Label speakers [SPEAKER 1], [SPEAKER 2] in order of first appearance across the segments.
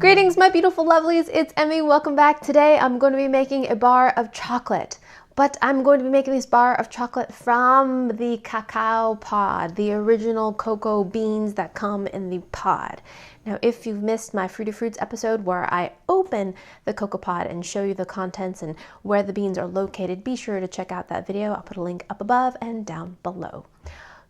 [SPEAKER 1] Greetings, my beautiful lovelies, it's Emmy, welcome back. Today I'm going to be making a bar of chocolate, but I'm going to be making this bar of chocolate from the cacao pod, the original cocoa beans that come in the pod. Now, if you've missed my Fruity Fruits episode where I open the cocoa pod and show you the contents and where the beans are located, be sure to check out that video. I'll put a link up above and down below.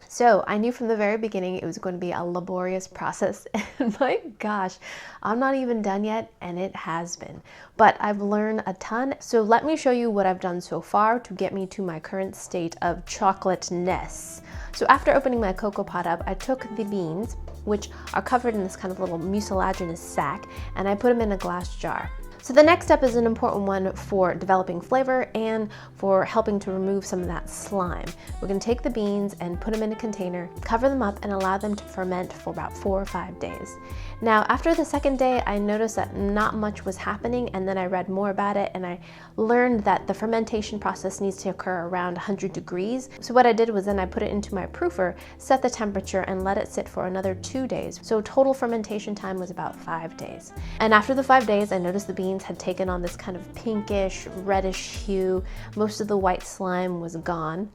[SPEAKER 1] So I knew from the very beginning it was going to be a laborious process, and my gosh, I'm not even done yet, and it has been. But I've learned a ton, so let me show you what I've done so far to get me to my current state of chocolateness. So after opening my cocoa pot up, I took the beans, which are covered in this kind of little mucilaginous sac, and I put them in a glass jar. So the next step is an important one for developing flavor and for helping to remove some of that slime. We're going to take the beans and put them in a container, cover them up, and allow them to ferment for about 4 or 5 days. Now, after the second day, I noticed that not much was happening, and then I read more about it, and I learned that the fermentation process needs to occur around 100 degrees. So what I did was then I put it into my proofer, set the temperature, and let it sit for another 2 days. So total fermentation time was about 5 days. And after the 5 days, I noticed the beans had taken on this kind of pinkish, reddish hue. Most of the white slime was gone.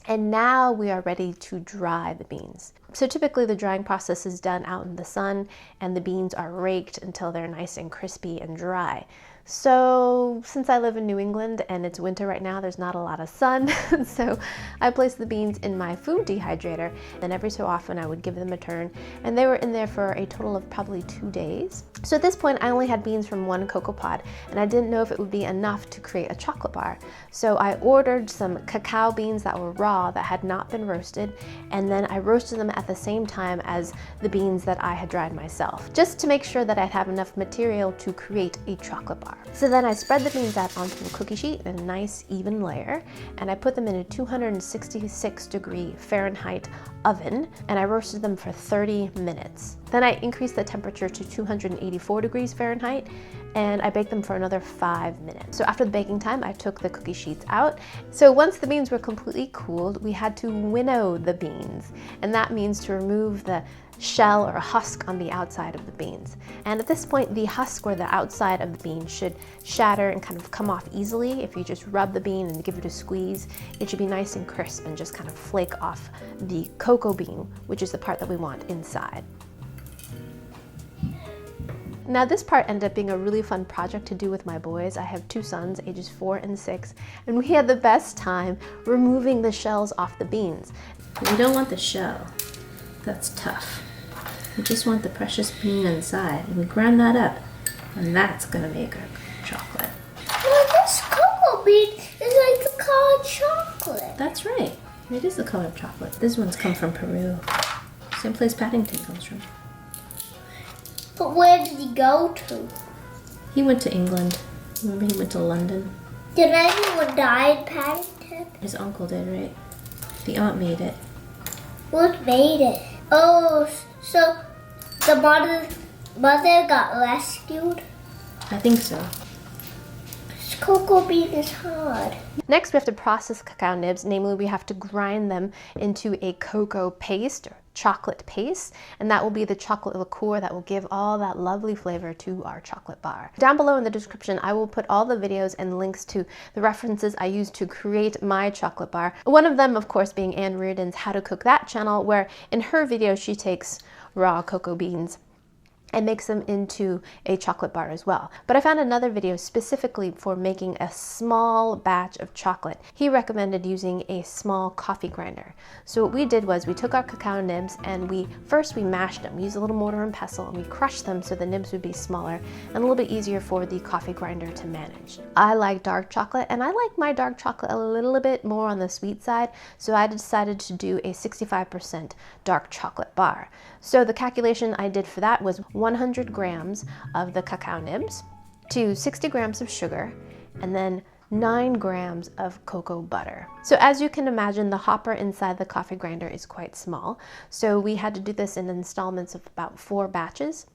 [SPEAKER 1] And now we are ready to dry the beans. So typically the drying process is done out in the sun, and the beans are raked until they're nice and crispy and dry. So since I live in New England and it's winter right now, there's not a lot of sun. So I placed the beans in my food dehydrator, and every so often I would give them a turn, and they were in there for a total of probably 2 days. So at this point I only had beans from 1 cocoa pod, and I didn't know if it would be enough to create a chocolate bar. So I ordered some cacao beans that were raw, that had not been roasted, and then I roasted them at the same time as the beans that I had dried myself, just to make sure that I'd have enough material to create a chocolate bar. So then I spread the beans out onto a cookie sheet in a nice even layer, and I put them in a 266-degree Fahrenheit oven, and I roasted them for 30 minutes. Then I increased the temperature to 284 degrees Fahrenheit, and I baked them for another 5 minutes. So after the baking time, I took the cookie sheets out. So once the beans were completely cooled, we had to winnow the beans, and that means to remove the shell or husk on the outside of the beans. And at this point, the husk or the outside of the bean should shatter and kind of come off easily. If you just rub the bean and give it a squeeze, it should be nice and crisp and just kind of flake off the cocoa bean, which is the part that we want inside. Now this part ended up being a really fun project to do with my boys. I have 2 sons, ages 4 and 6, and we had the best time removing the shells off the beans. We don't want the shell. That's tough. We just want the precious bean inside, and we grind that up, and that's gonna make our chocolate.
[SPEAKER 2] Well, this cocoa bean is like the color of chocolate.
[SPEAKER 1] That's right. It is the color of chocolate. This one's come from Peru. Same place Paddington comes from.
[SPEAKER 2] But where did he go to?
[SPEAKER 1] He went to England. Remember, he went to London.
[SPEAKER 2] Did anyone die in Paddington?
[SPEAKER 1] His uncle did, right? The aunt made it.
[SPEAKER 2] What made it? Oh, so the mother got rescued?
[SPEAKER 1] I think so.
[SPEAKER 2] This cocoa bean is hard.
[SPEAKER 1] Next, we have to process cacao nibs. Namely, we have to grind them into a cocoa paste, or chocolate paste, and that will be the chocolate liqueur that will give all that lovely flavor to our chocolate bar. Down below in the description, I will put all the videos and links to the references I used to create my chocolate bar. One of them, of course, being Anne Reardon's How to Cook That channel, where in her video she takes raw cocoa beans and makes them into a chocolate bar as well. But I found another video specifically for making a small batch of chocolate. He recommended using a small coffee grinder. So what we did was we took our cacao nibs and we mashed them. We used a little mortar and pestle, and we crushed them so the nibs would be smaller and a little bit easier for the coffee grinder to manage. I like dark chocolate, and I like my dark chocolate a little bit more on the sweet side, so I decided to do a 65% dark chocolate bar. So the calculation I did for that was 100 grams of the cacao nibs to 60 grams of sugar, and then 9 grams of cocoa butter. So as you can imagine, the hopper inside the coffee grinder is quite small. So we had to do this in installments of about 4 batches,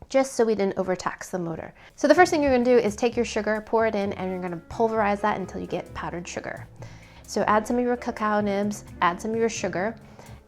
[SPEAKER 1] just so we didn't overtax the motor. So the first thing you're gonna do is take your sugar, pour it in, and you're gonna pulverize that until you get powdered sugar. So add some of your cacao nibs, add some of your sugar,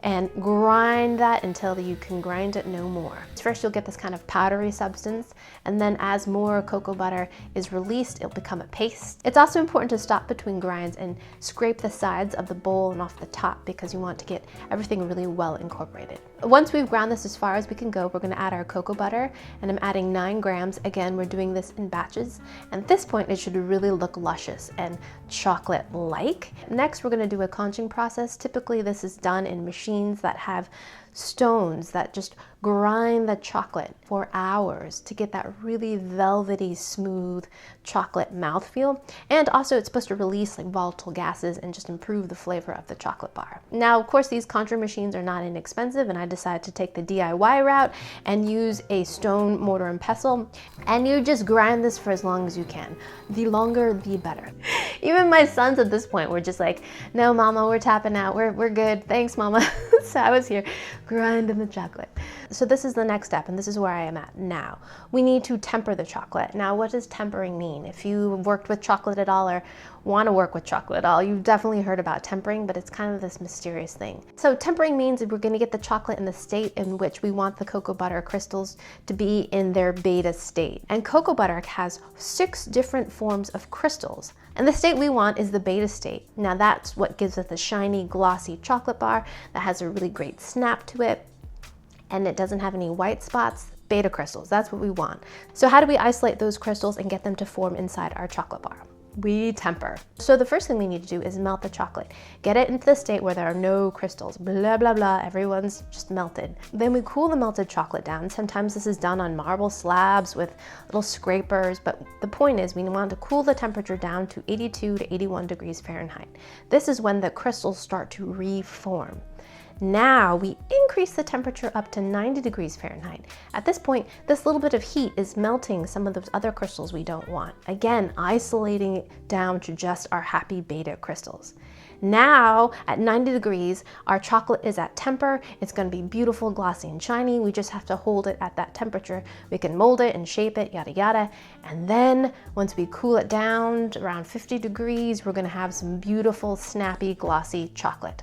[SPEAKER 1] and grind that until you can grind it no more. First, you'll get this kind of powdery substance, and then as more cocoa butter is released, it'll become a paste. It's also important to stop between grinds and scrape the sides of the bowl and off the top because you want to get everything really well incorporated. Once we've ground this as far as we can go, we're going to add our cocoa butter, and I'm adding 9 grams. Again, we're doing this in batches, and at this point it should really look luscious and chocolate-like. Next, we're going to do a conching process. Typically this is done in machines that have stones that just grind the chocolate for hours to get that really velvety, smooth chocolate mouthfeel. And also it's supposed to release like volatile gases and just improve the flavor of the chocolate bar. Now, of course, these conching machines are not inexpensive, and I decided to take the DIY route and use a stone mortar and pestle. And you just grind this for as long as you can. The longer, the better. Even my sons at this point were just like, no, mama, we're tapping out. We're good. Thanks, mama. So I was here grinding the chocolate. So this is the next step, and this is where I am at now. We need to temper the chocolate. Now, what does tempering mean? If you've worked with chocolate at all or want to work with chocolate at all, you've definitely heard about tempering, but it's kind of this mysterious thing. So tempering means that we're going to get the chocolate in the state in which we want the cocoa butter crystals to be in their beta state. And cocoa butter has 6 different forms of crystals, and the state we want is the beta state. Now that's what gives us a shiny, glossy chocolate bar that has a really great snap to it, and it doesn't have any white spots. Beta crystals, that's what we want. So how do we isolate those crystals and get them to form inside our chocolate bar? We temper. So the first thing we need to do is melt the chocolate. Get it into the state where there are no crystals, blah, blah, blah, everyone's just melted. Then we cool the melted chocolate down. Sometimes this is done on marble slabs with little scrapers, but the point is we want to cool the temperature down to 82 to 81 degrees Fahrenheit. This is when the crystals start to reform. Now we increase the temperature up to 90 degrees Fahrenheit. At this point, this little bit of heat is melting some of those other crystals we don't want. Again, isolating it down to just our happy beta crystals. Now, at 90 degrees, our chocolate is at temper. It's going to be beautiful, glossy, and shiny. We just have to hold it at that temperature. We can mold it and shape it, yada, yada. And then once we cool it down to around 50 degrees, we're going to have some beautiful, snappy, glossy chocolate.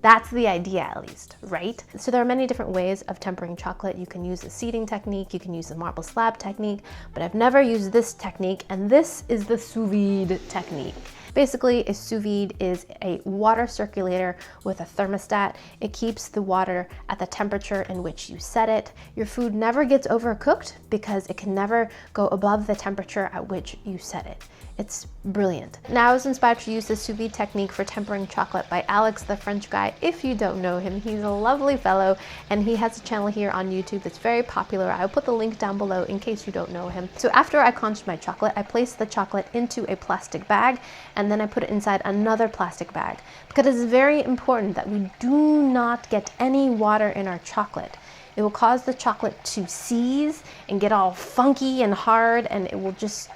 [SPEAKER 1] That's the idea, at least, right? So there are many different ways of tempering chocolate. You can use the seeding technique, you can use the marble slab technique, but I've never used this technique, and this is the sous vide technique. Basically, a sous vide is a water circulator with a thermostat. It keeps the water at the temperature in which you set it. Your food never gets overcooked because it can never go above the temperature at which you set it. It's brilliant. Now I was inspired to use the sous vide technique for tempering chocolate by Alex, the French guy. If you don't know him, he's a lovely fellow, and he has a channel here on YouTube that's very popular. I'll put the link down below in case you don't know him. So after I conched my chocolate, I placed the chocolate into a plastic bag, and then I put it inside another plastic bag, because it's very important that we do not get any water in our chocolate. It will cause the chocolate to seize and get all funky and hard, and it will just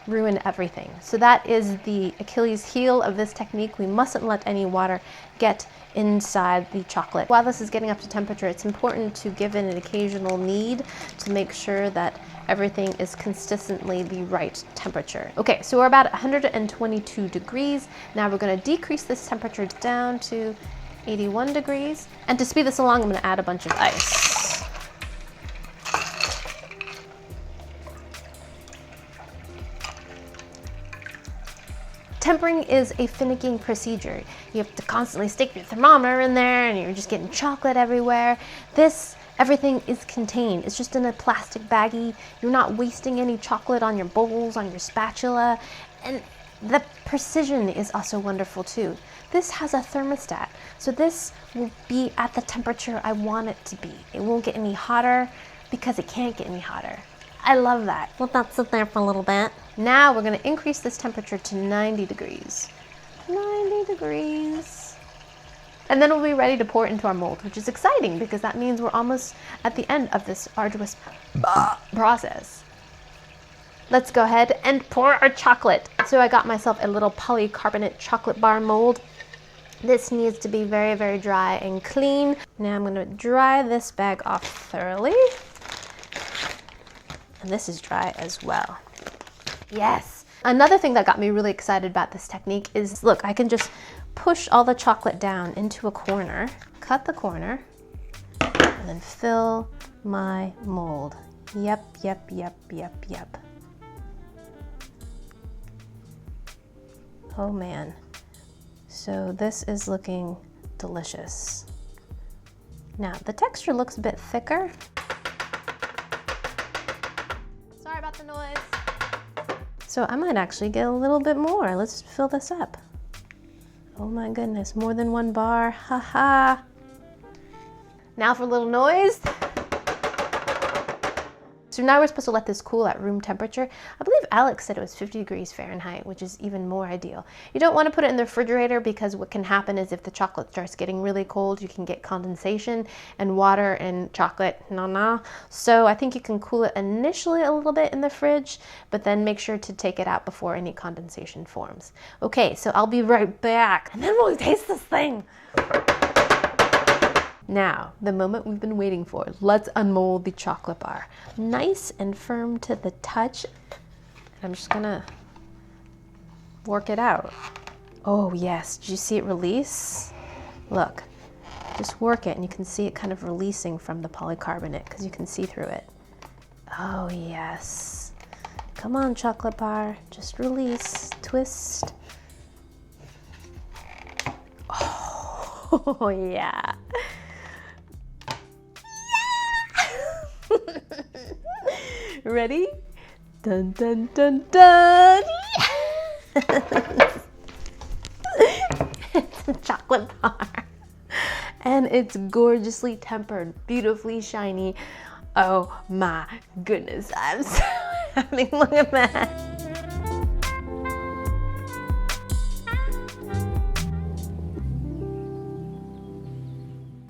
[SPEAKER 1] ruin everything. So that is the Achilles heel of this technique. We mustn't let any water get inside the chocolate. While this is getting up to temperature, it's important to give it an occasional knead to make sure that everything is consistently the right temperature. Okay, so we're about 122 degrees. Now we're going to decrease this temperature down to 81 degrees. And to speed this along, I'm going to add a bunch of ice. Tempering is a finicking procedure. You have to constantly stick your thermometer in there and you're just getting chocolate everywhere. Everything is contained. It's just in a plastic baggie. You're not wasting any chocolate on your bowls, on your spatula. And the precision is also wonderful too. This has a thermostat, so this will be at the temperature I want it to be. It won't get any hotter because it can't get any hotter. I love that. Let that sit there for a little bit. Now we're going to increase this temperature to 90 degrees. 90 degrees. And then we'll be ready to pour it into our mold, which is exciting because that means we're almost at the end of this arduous process. Let's go ahead and pour our chocolate. So I got myself a little polycarbonate chocolate bar mold. This needs to be very, very dry and clean. Now I'm going to dry this bag off thoroughly. And this is dry as well. Yes. Another thing that got me really excited about this technique is, look, I can just push all the chocolate down into a corner, cut the corner, and then fill my mold. Yep, yep, yep, yep, yep. Oh man. So this is looking delicious. Now, the texture looks a bit thicker. Sorry about the noise. So I might actually get a little bit more. Let's fill this up. Oh my goodness, more than one bar, haha. Now for a little noise. So now we're supposed to let this cool at room temperature. I believe Alex said it was 50 degrees Fahrenheit, which is even more ideal. You don't want to put it in the refrigerator because what can happen is if the chocolate starts getting really cold, you can get condensation, and water and chocolate, nah. So I think you can cool it initially a little bit in the fridge, but then make sure to take it out before any condensation forms. Okay, so I'll be right back, and then we'll taste this thing. Now, the moment we've been waiting for. Let's unmold the chocolate bar. Nice and firm to the touch. I'm just gonna work it out. Oh yes, did you see it release? Look, just work it and you can see it kind of releasing from the polycarbonate because you can see through it. Oh yes. Come on, chocolate bar, just release, twist. Oh yeah. Ready? Dun dun dun dun! It's a chocolate bar. And it's gorgeously tempered, beautifully shiny. Oh my goodness, I'm so happy. Look at that.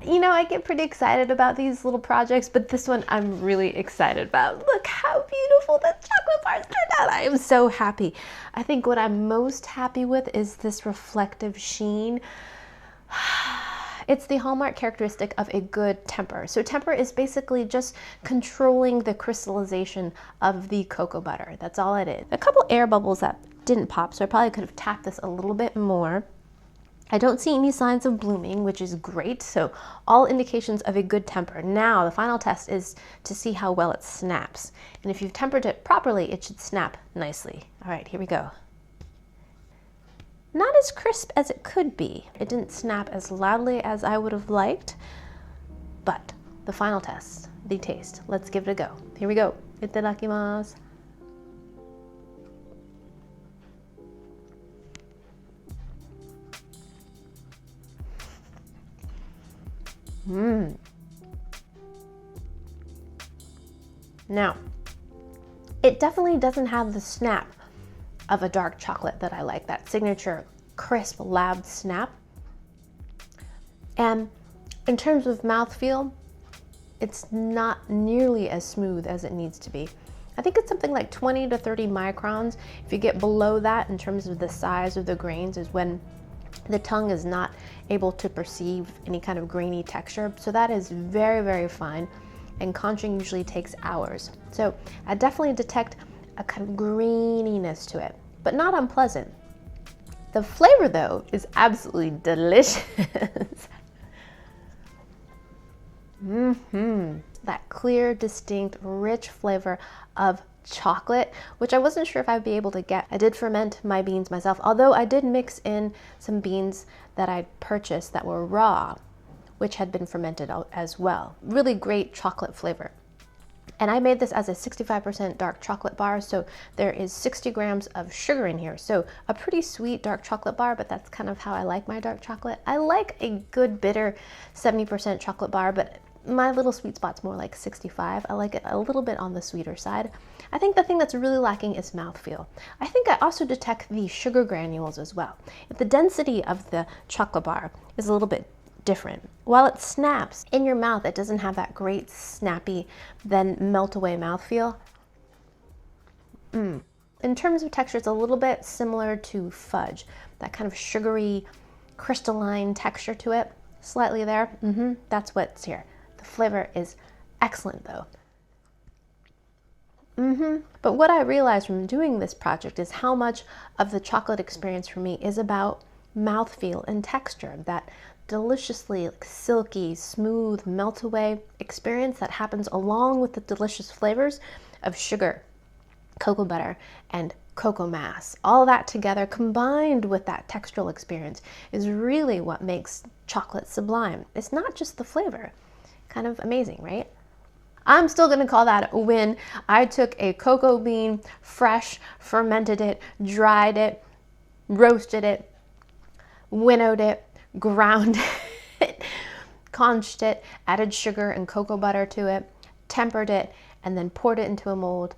[SPEAKER 1] You know, I get pretty excited about these little projects, but this one I'm really excited about. Look how beautiful the chocolate bars turned out. I am so happy. I think what I'm most happy with is this reflective sheen. It's the hallmark characteristic of a good temper. So temper is basically just controlling the crystallization of the cocoa butter. That's all it is. A couple air bubbles that didn't pop, so I probably could have tapped this a little bit more. I don't see any signs of blooming, which is great. So all indications of a good temper. Now the final test is to see how well it snaps. And if you've tempered it properly, it should snap nicely. All right, here we go. Not as crisp as it could be. It didn't snap as loudly as I would have liked, but the final test, the taste. Let's give it a go. Here we go. Itadakimasu. Now, it definitely doesn't have the snap of a dark chocolate that I like, that signature crisp, loud snap. And in terms of mouthfeel, it's not nearly as smooth as it needs to be. I think it's something like 20 to 30 microns. If you get below that in terms of the size of the grains is when the tongue is not able to perceive any kind of grainy texture. So that is very, very fine. And conching usually takes hours. So I definitely detect a kind of graininess to it, but not unpleasant. The flavor though is absolutely delicious. That clear, distinct, rich flavor of chocolate, which I wasn't sure if I'd be able to get. I did ferment my beans myself, although I did mix in some beans that I purchased that were raw, which had been fermented as well. Really great chocolate flavor. And I made this as a 65% dark chocolate bar, so there is 60 grams of sugar in here. So a pretty sweet dark chocolate bar, but that's kind of how I like my dark chocolate. I like a good bitter 70% chocolate bar, but my little sweet spot's more like 65. I like it a little bit on the sweeter side. I think the thing that's really lacking is mouthfeel. I think I also detect the sugar granules as well. If the density of the chocolate bar is a little bit different. While it snaps in your mouth, it doesn't have that great snappy, then melt away mouthfeel. In terms of texture, it's a little bit similar to fudge, that kind of sugary, crystalline texture to it. Slightly there, that's what's here. The flavor is excellent though. But what I realized from doing this project is how much of the chocolate experience for me is about mouthfeel and texture, that deliciously like, silky, smooth, melt away experience that happens along with the delicious flavors of sugar, cocoa butter, and cocoa mass. All that together combined with that textural experience is really what makes chocolate sublime. It's not just the flavor. Kind of amazing, right? I'm still gonna call that a win. I took a cocoa bean, fresh, fermented it, dried it, roasted it, winnowed it, ground it, conched it, added sugar and cocoa butter to it, tempered it, and then poured it into a mold,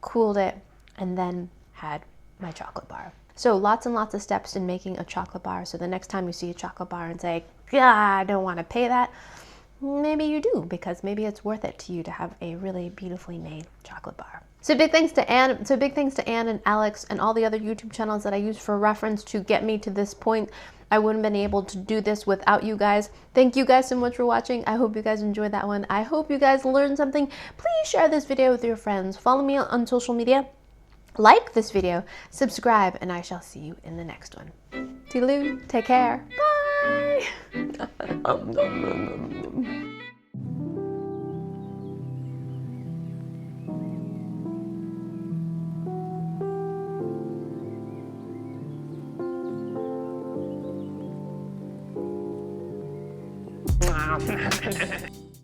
[SPEAKER 1] cooled it, and then had my chocolate bar. So lots and lots of steps in making a chocolate bar. So the next time you see a chocolate bar and say, yeah, I don't want to pay that, maybe you do, because maybe it's worth it to you to have a really beautifully made chocolate bar. So big thanks to Anne and Alex and all the other YouTube channels that I used for reference to get me to this point. I wouldn't have been able to do this without you guys. Thank you guys so much for watching. I hope you guys enjoyed that one. I hope you guys learned something. Please share this video with your friends. Follow me on social media. Like this video, subscribe, and I shall see you in the next one. Toodaloo, take care, bye!